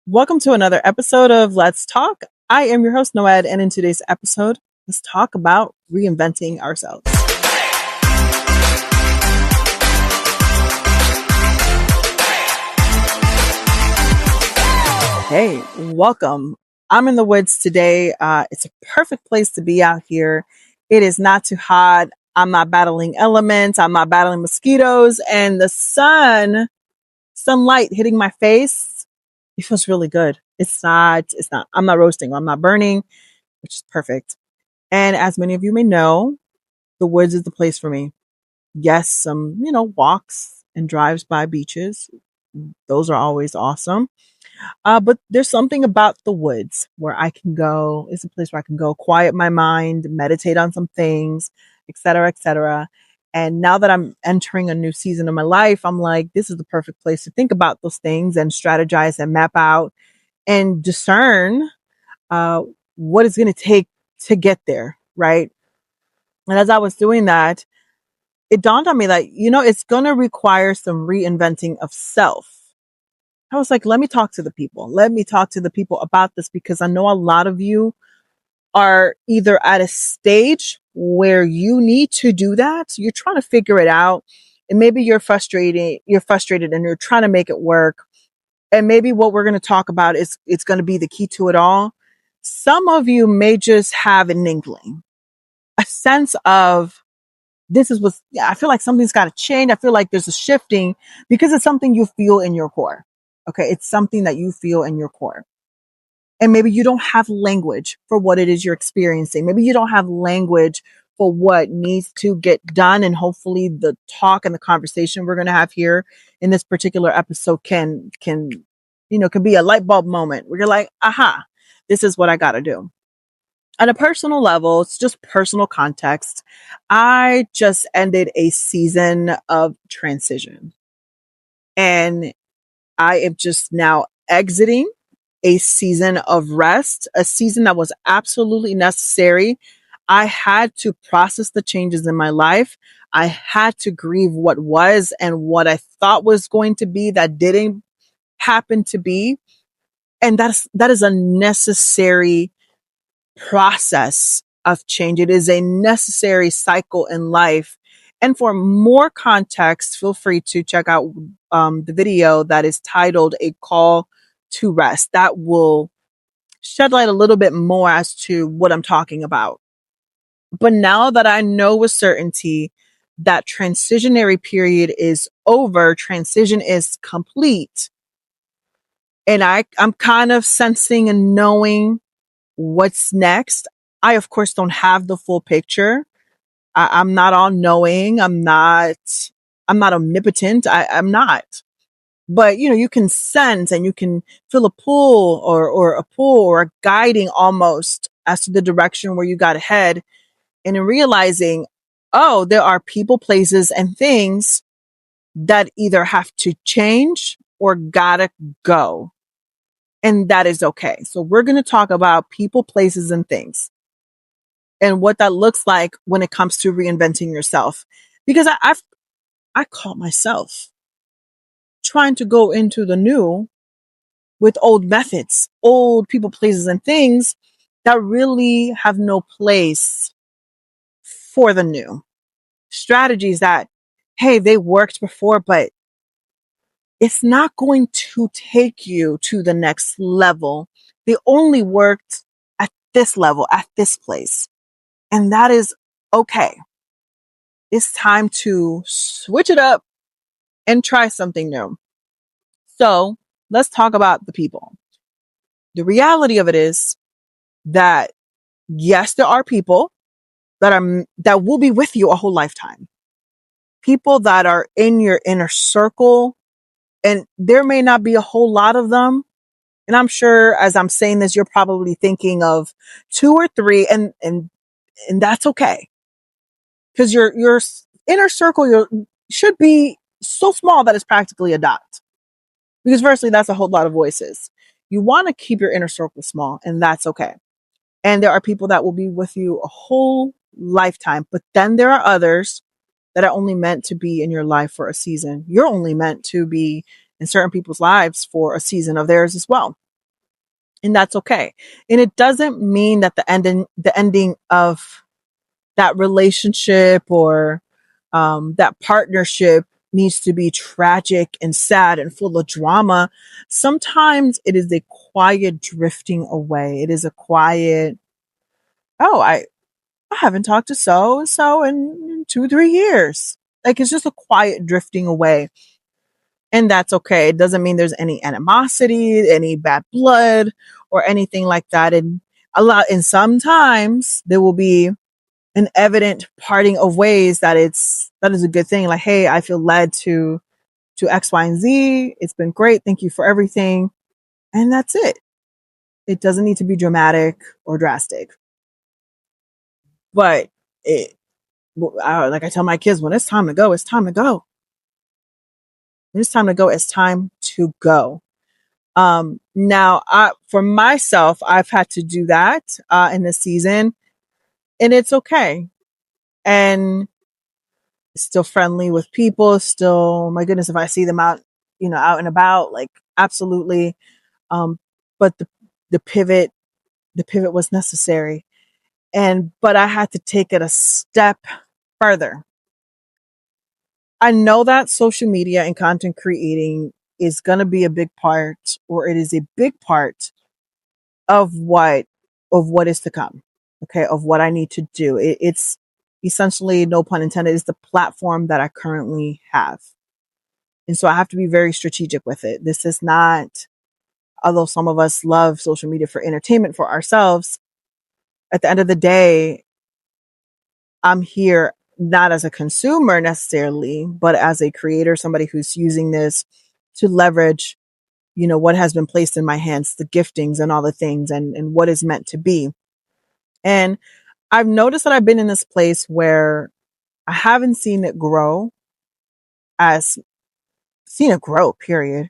Welcome to another episode of Let's Talk. I am your host, Noed, and in today's episode, let's talk about reinventing ourselves. Hey, welcome. I'm in the woods today. It's a perfect place to be out here. It is not too hot. I'm not battling elements. I'm not battling mosquitoes, and the sunlight hitting my face, it feels really good. I'm not roasting. I'm not burning, which is perfect. And as many of you may know, the woods is the place for me. Yes, some, walks and drives by beaches. Those are always awesome. But there's something about the woods where I can go. It's a place where I can go quiet my mind, meditate on some things, et cetera, et cetera. And now that I'm entering a new season of my life, I'm like, this is the perfect place to think about those things and strategize and map out and discern uh, what it's going to take to get there, right? And as I was doing that, it dawned on me that, it's going to require some reinventing of self. I was like, let me talk to the people. Let me talk to the people about this because I know a lot of you are either at a stage where you need to do that. You're trying to figure it out. And maybe you're frustrated and you're trying to make it work. And maybe what we're going to talk about is it's going to be the key to it all. Some of you may just have an inkling, a sense of I feel like something's got to change. I feel like there's a shifting because it's something you feel in your core. Okay. It's something that you feel in your core. And maybe you don't have language for what it is you're experiencing. Maybe you don't have language for what needs to get done. And hopefully the talk and the conversation we're going to have here in this particular episode can be a light bulb moment where you're like, aha, this is what I got to do. On a personal level, it's just personal context. I just ended a season of transition and I am just now exiting a season of rest, a season that was absolutely necessary. I had to process the changes in my life. I had to grieve what was and what I thought was going to be that didn't happen to be. And that is a necessary process of change. It is a necessary cycle in life. And for more context, feel free to check out the video that is titled A Call to Rest. That will shed light a little bit more as to what I'm talking about. But now that I know with certainty that transitionary period is over, transition is complete, and I'm kind of sensing and knowing what's next. I, of course, don't have the full picture. I'm not all knowing. I'm not omnipotent. I'm not. But, you can sense and you can feel a pull or a pull or a guiding almost as to the direction where you got to head. And in realizing, oh, there are people, places, and things that either have to change or gotta go. And that is okay. So we're going to talk about people, places, and things and what that looks like when it comes to reinventing yourself. Because I caught myself trying to go into the new with old methods, old people, places, and things that really have no place for the new. Strategies that, hey, they worked before, but it's not going to take you to the next level. They only worked at this level, at this place. And that is okay. It's time to switch it up and try something new. So let's talk about the people. The reality of it is that yes, there are people that will be with you a whole lifetime. People that are in your inner circle, and there may not be a whole lot of them. And I'm sure as I'm saying this, you're probably thinking of two or three, and that's okay. Because your inner circle should be so small that it's practically a dot. Because firstly, that's a whole lot of voices. You want to keep your inner circle small, and that's okay. And there are people that will be with you a whole lifetime. But then there are others that are only meant to be in your life for a season. You're only meant to be in certain people's lives for a season of theirs as well. And that's okay. And it doesn't mean that the ending of that relationship or that partnership needs to be tragic and sad and full of drama. Sometimes it is a quiet drifting away. It is a quiet, oh, I haven't talked to so and so in 2, 3 years. Like it's just a quiet drifting away. And that's okay. It doesn't mean there's any animosity, any bad blood, or anything like that. And sometimes there will be an evident parting of ways that is a good thing. Like, hey, I feel led to X, Y, and Z. It's been great. Thank you for everything. And that's it. It doesn't need to be dramatic or drastic. But it like I tell my kids, when it's time to go, it's time to go. When it's time to go, it's time to go. Now, for myself, I've had to do that in this season, and it's okay. And still friendly with people. Still, my goodness, if I see them out, out and about, like absolutely. Um, but the pivot, the pivot was necessary, but I had to take it a step further. I know that social media and content creating is going to be a big part, or it is a big part of what is to come. Okay, of what I need to do. It's essentially, no pun intended, is the platform that I currently have. And so I have to be very strategic with it. This is not, although some of us love social media for entertainment for ourselves, at the end of the day, I'm here not as a consumer necessarily, but as a creator, somebody who's using this to leverage, what has been placed in my hands, the giftings and all the things and what is meant to be. And I've noticed that I've been in this place where I haven't as seen it grow, period.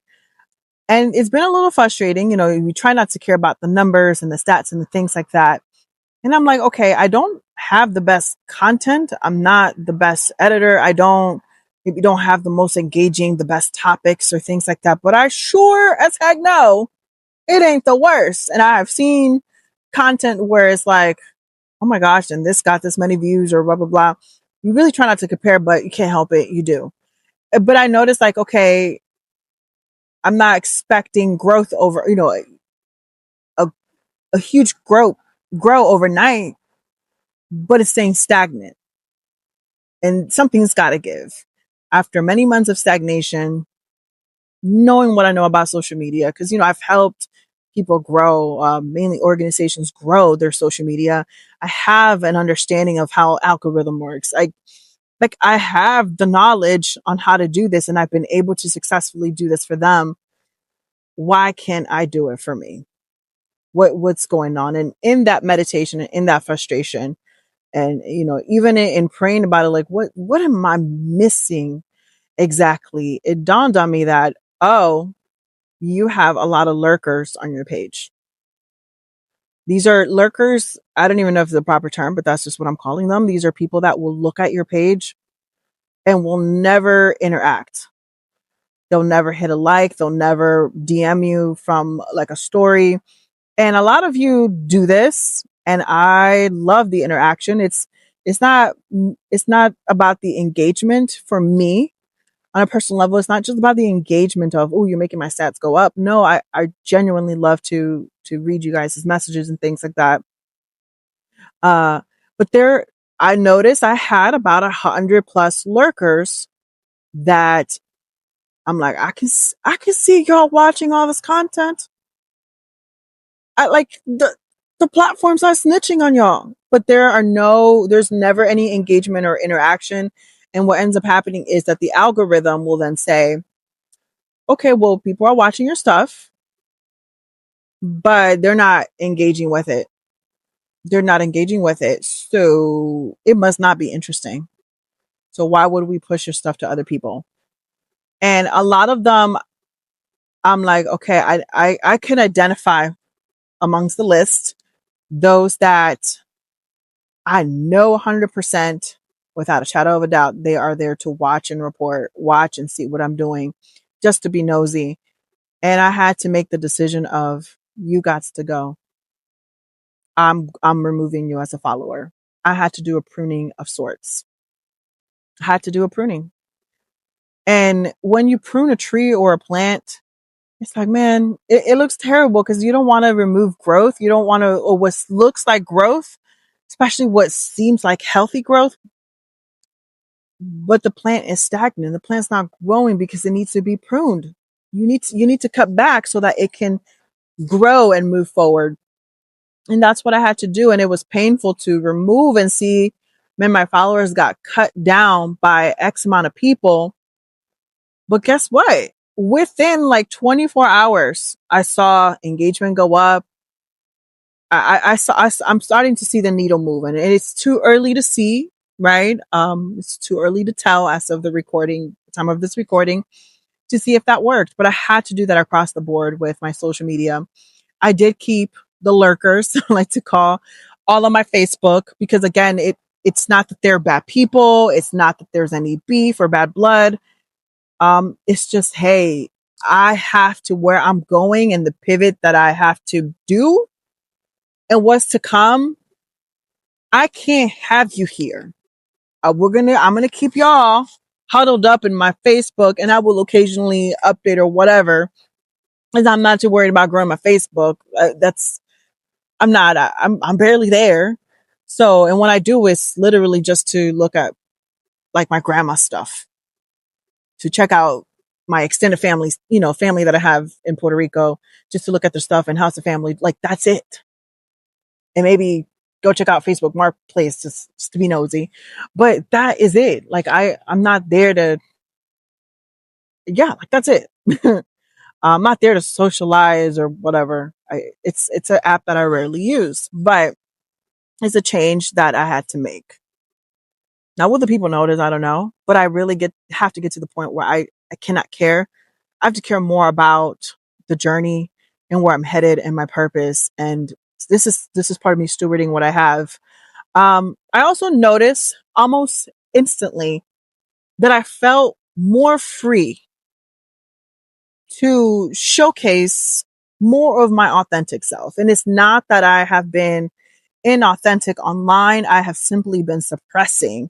And it's been a little frustrating. We try not to care about the numbers and the stats and the things like that. And I'm like, okay, I don't have the best content. I'm not the best editor. Maybe don't have the most engaging, the best topics or things like that. But I sure as heck know it ain't the worst. And I have seen content where it's like, oh my gosh, and this got this many views or blah, blah, blah. You really try not to compare, but you can't help it. You do. But I noticed like, okay, I'm not expecting growth over, a, a huge grow overnight, but it's staying stagnant. And something's got to give. After many months of stagnation, knowing what I know about social media, because, I've helped people grow, mainly organizations grow their social media. I have an understanding of how algorithm works. I have the knowledge on how to do this, and I've been able to successfully do this for them. Why can't I do it for me? What's going on? And in that meditation and in that frustration, and even in praying about it, like what am I missing exactly? It dawned on me that, oh, you have a lot of lurkers on your page. These are lurkers. I don't even know if it's the proper term, but that's just what I'm calling them. These are people that will look at your page and will never interact. They'll never hit a like. They'll never DM you from like a story. And a lot of you do this, and I love the interaction. It's not it's not about the engagement for me on a personal level. It's not just about the engagement of, oh, you're making my stats go up. No, I genuinely love to read you guys' messages and things like that. Uh, but I noticed I had about 100+ lurkers that I'm like, I can see y'all watching all this content. I like the platforms are snitching on y'all, but there's never any engagement or interaction. And what ends up happening is that the algorithm will then say, okay, well, people are watching your stuff, but they're not engaging with it. They're not engaging with it. So it must not be interesting. So why would we push your stuff to other people? And a lot of them, I'm like, okay, I can identify amongst the list those that I know 100% without a shadow of a doubt, they are there to watch and report, watch and see what I'm doing, just to be nosy. And I had to make the decision of You got to go. I'm removing you as a follower. I had to do a pruning of sorts. I had to do a pruning. And when you prune a tree or a plant, it's like, man, it looks terrible because you don't want to remove growth. You don't want to, or what looks like growth, especially what seems like healthy growth, but the plant is stagnant. The plant's not growing because it needs to be pruned. You need to cut back so that it can grow and move forward. And that's what I had to do. And it was painful to remove and see, man, my followers got cut down by X amount of people. But guess what? Within like 24 hours, I saw engagement go up. I'm starting to see the needle moving, and it's too early to see, right? It's too early to tell as of the recording, time of this recording, to see if that worked. But I had to do that across the board with my social media. I did keep the lurkers, I like to call, all on my Facebook, because again, it's not that they're bad people. It's not that there's any beef or bad blood. It's just, hey, I have to where I'm going and the pivot that I have to do and what's to come. I can't have you here. I'm gonna keep y'all huddled up in my Facebook, and I will occasionally update or whatever, because I'm not too worried about growing my Facebook. I'm not. I'm barely there. So, and when I do, it's literally just to look at like my grandma's stuff, to check out my extended families, family that I have in Puerto Rico, just to look at their stuff and house of family. Like that's it. And maybe go check out Facebook Marketplace just to be nosy. But that is it. Like I'm not there to, yeah, like that's it. I'm not there to socialize or whatever. It's an app that I rarely use, but it's a change that I had to make. Now, will the people notice? I don't know, but I really have to get to the point where I cannot care. I have to care more about the journey and where I'm headed and my purpose. And this is part of me stewarding what I have. I also noticed almost instantly that I felt more free to showcase more of my authentic self. And it's not that I have been inauthentic online. I have simply been suppressing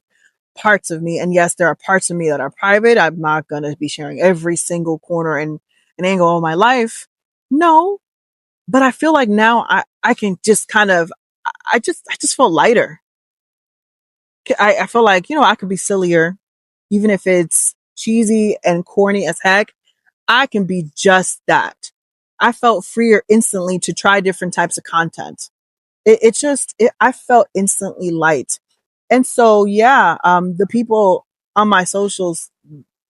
parts of me. And yes, there are parts of me that are private. I'm not going to be sharing every single corner and angle of my life. No, but I feel like now I can just kind of, I just feel lighter. I feel like, I could be sillier, even if it's cheesy and corny as heck. I can be just that. I felt freer instantly to try different types of content. I felt instantly light. And so, yeah, the people on my socials,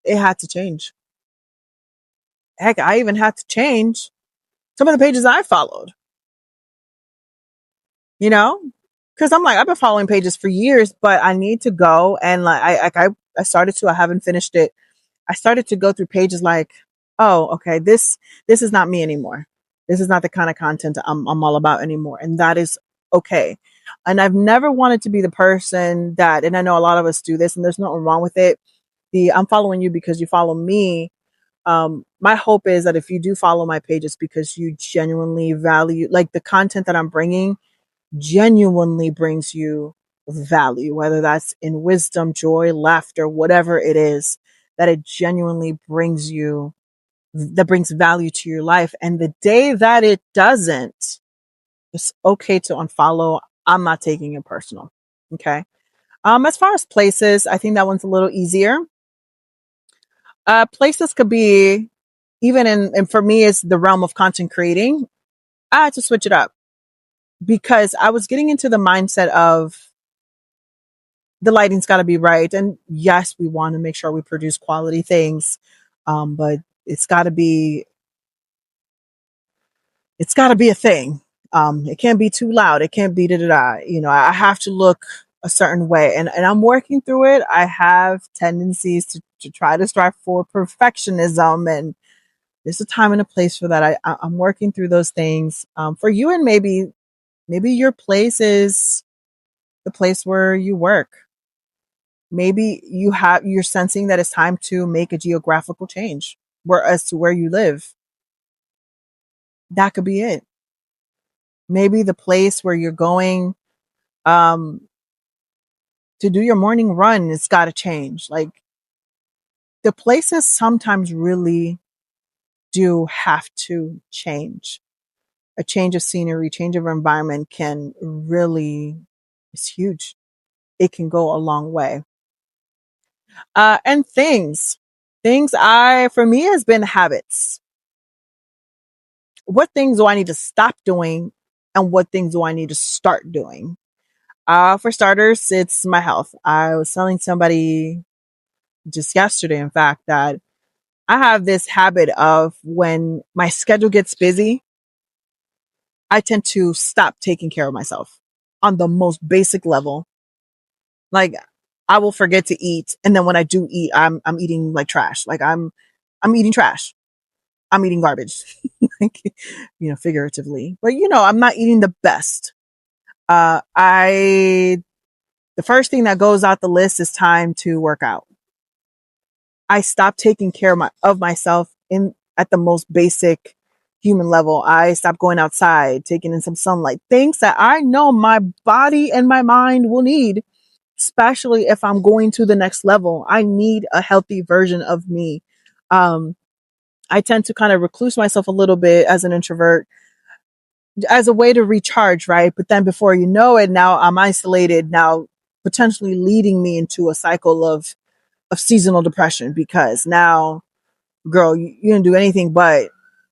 it had to change. Heck, I even had to change some of the pages I followed, you know, because I'm like, I've been following pages for years, but I need to go and I started to, I haven't finished it. I started to go through pages like, oh, okay, this is not me anymore. This is not the kind of content I'm all about anymore. And that is okay. And I've never wanted to be the person that, and I know a lot of us do this and there's nothing wrong with it. I'm following you because you follow me. My hope is that if you do follow my pages because you genuinely value, like the content that I'm bringing genuinely brings you value, whether that's in wisdom, joy, laughter, whatever it is, that it genuinely that brings value to your life. And the day that it doesn't, it's okay to unfollow. I'm not taking it personal. Okay. As far as places, I think that one's a little easier. Places could be even and for me, it's the realm of content creating. I had to switch it up because I was getting into the mindset of the lighting's got to be right. And yes, we want to make sure we produce quality things. But it's gotta be a thing. It can't be too loud. It can't be da da da. I have to look a certain way and I'm working through it. I have tendencies to try to strive for perfectionism, and there's a time and a place for that. I'm working through those things. For you, and maybe your place is the place where you work. Maybe you're sensing that it's time to make a geographical change as to where you live. That could be it. Maybe the place where you're going um, to do your morning run, it's got to change. Like the places sometimes really do have to change. A change of scenery, change of environment can really, it's huge. It can go a long way. And things for me has been habits. What things do I need to stop doing and what things do I need to start doing? For starters, it's my health. I was telling somebody just yesterday, in fact, that I have this habit of when my schedule gets busy, I tend to stop taking care of myself on the most basic level. Like I will forget to eat, and then when I do eat, I'm eating like trash. Like I'm eating trash. I'm eating garbage, like, figuratively. But I'm not eating the best. I The first thing that goes out the list is time to work out. I stopped taking care of myself in at the most basic human level. I stopped going outside, taking in some sunlight, things that I know my body and my mind will need, especially if I'm going to the next level. I need a healthy version of me. Um, I tend to kind of recluse myself a little bit as an introvert as a way to recharge, right? But then before you know it, now I'm isolated, now potentially leading me into a cycle of seasonal depression because now, girl, you didn't do anything but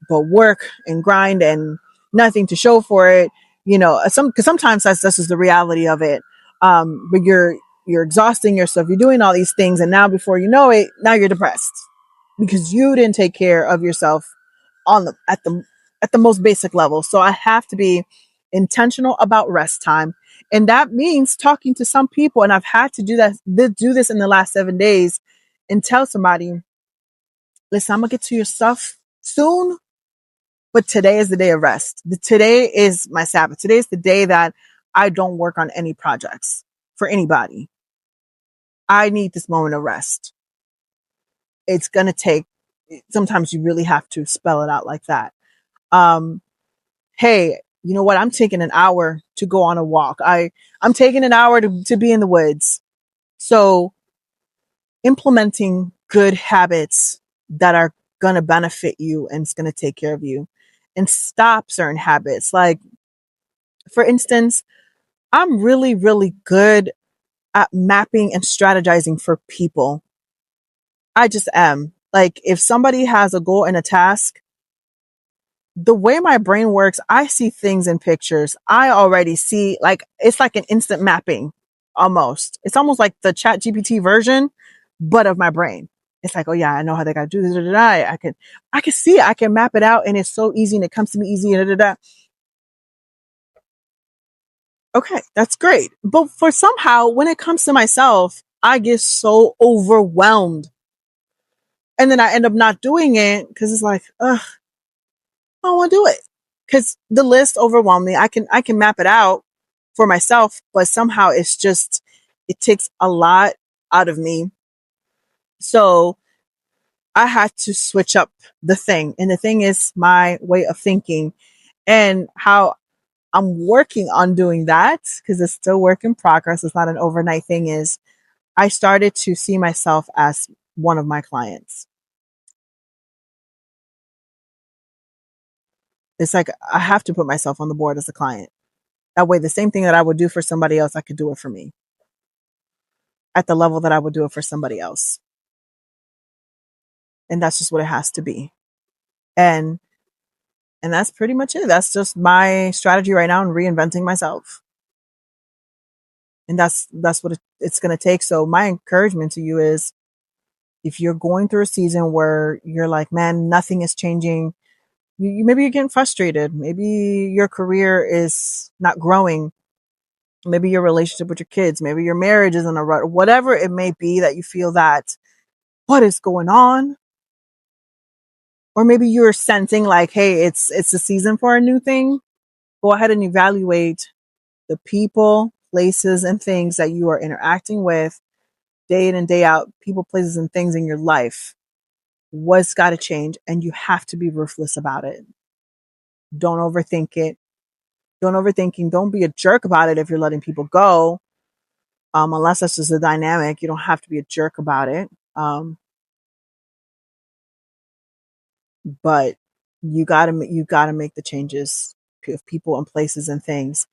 work and grind and nothing to show for it. Because sometimes that's just the reality of it. But you're exhausting yourself. You're doing all these things, and now before you know it, now you're depressed because you didn't take care of yourself on the most basic level. So I have to be intentional about rest time. And that means talking to some people. And I've had to do this in the last 7 days and tell somebody, listen, I'm gonna get to your stuff soon, but today is the day of rest. Today is my Sabbath. Today is the day that I don't work on any projects for anybody. I need this moment of rest. It's gonna take, sometimes you really have to spell it out like that. Um, hey, you know what? I'm taking an hour to go on a walk. I'm taking an hour to be in the woods. So implementing good habits that are going to benefit you and it's going to take care of you, and stop certain habits. Like, for instance, I'm really, really good at mapping and strategizing for people. I just am. Like, if somebody has a goal and a task, the way my brain works, I see things in pictures. I already see, like, it's like an instant mapping almost. It's almost like the Chat GPT version, but of my brain. It's like, oh yeah, I know how they got to do this. I can see it. I can map it out, and it's so easy, and it comes to me easy. Okay, that's great. But for somehow, when it comes to myself, I get so overwhelmed, and then I end up not doing it because it's like, ugh, I don't want to do it because the list overwhelmed me. I can map it out for myself, but somehow it takes a lot out of me. So I had to switch up the thing. And the thing is my way of thinking, and how I'm working on doing that, because it's still work in progress. It's not an overnight thing. Is I started to see myself as one of my clients. It's like I have to put myself on the board as a client. That way, the same thing that I would do for somebody else, I could do it for me at the level that I would do it for somebody else. And that's just what it has to be. And and that's pretty much it. That's just my strategy right now in reinventing myself. And that's what it's going to take. So my encouragement to you is, if you're going through a season where you're like, man, nothing is changing, maybe you're getting frustrated. Maybe your career is not growing. Maybe your relationship with your kids, maybe your marriage is in a rut, whatever it may be that you feel that, what is going on? Or maybe you're sensing like, hey, it's a season for a new thing. Go ahead and evaluate the people, places, and things that you are interacting with day in and day out, people, places, and things in your life. What's got to change? And you have to be ruthless about it. Don't overthink it. Don't overthinking. Don't be a jerk about it if you're letting people go. Unless that's just a dynamic, you don't have to be a jerk about it. But you gotta make the changes of people and places and things,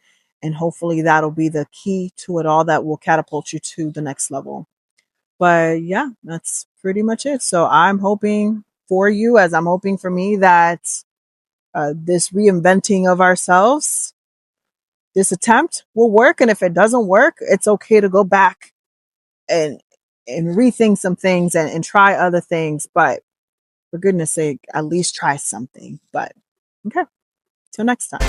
and hopefully that'll be the key to it all that will catapult you to the next level. But yeah, that's pretty much it. So I'm hoping for you, as I'm hoping for me, that this reinventing of ourselves, this attempt will work. And if it doesn't work, it's okay to go back and rethink some things and try other things. But for goodness sake, at least try something. But okay, till next time.